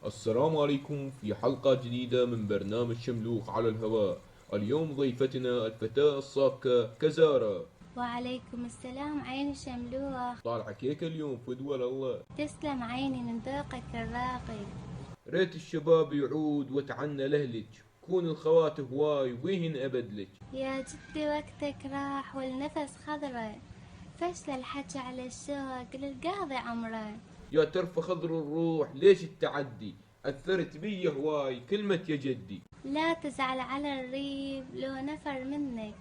السلام عليكم في حلقة جديدة من برنامج شملوخ على الهواء. اليوم ضيفتنا الفتاة الصاكة كزارة. وعليكم السلام عيني شملوخ. طالعة كيك اليوم فدوى الله. تسلم عيني من ذوقك الراقي. ريت الشباب يعود وتعنى لهلج، كون الخوات هواي ويهن أبدلج. يا جدي وقتك راح والنفس خضره، فشل الحكي على الشوق للقاضي عمره. يا ترفى خضر الروح ليش التعدي، أثرت بي هواي كلمة يا جدي. لا تزعل على الريب لو نفر منك،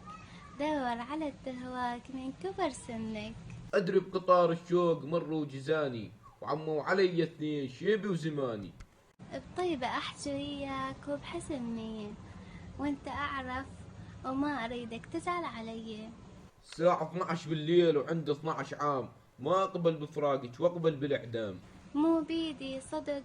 دور على التهواك من كبر سنك. أدري بقطار الشوق مر وجزاني، وعموا علي اثنين شيبي وزماني. بطيبة أحكي وياك وبحسن نية، وانت أعرف وما أريدك تزعل علي. الساعة 12 بالليل وعندي 12 عام، ما أقبل بفراقك وأقبل بالإعدام. مو بيدي صدق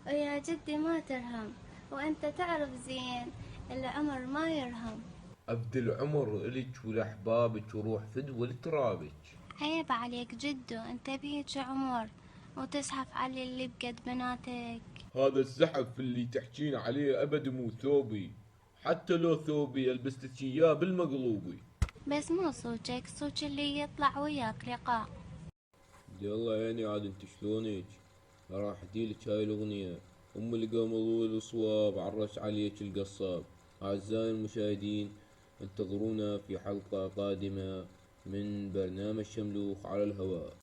ويا جدي ما ترهم، وانت تعرف زين العمر ما يرهم. أبدي العمر إلك ولأحبابك وروح فدوى لترابك. عيب عليك جدو، انت بيك عمر وتزحف علي اللي بقد بناتك. هذا الزحف اللي تحجين عليه أبد مو ثوبي، حتى لو ثوبي ألبستك إياه بالمقلوبي. بس مو صوتك، صوت اللي يطلع وياك لقاء. يلا يعني عاد انت شلونك؟ راح اهديلك هاي الأغنية، أم القمر والصواب عرس عليك القصاب. أعزائي المشاهدين، انتظرونا في حلقة قادمة من برنامج شملوخ على الهواء.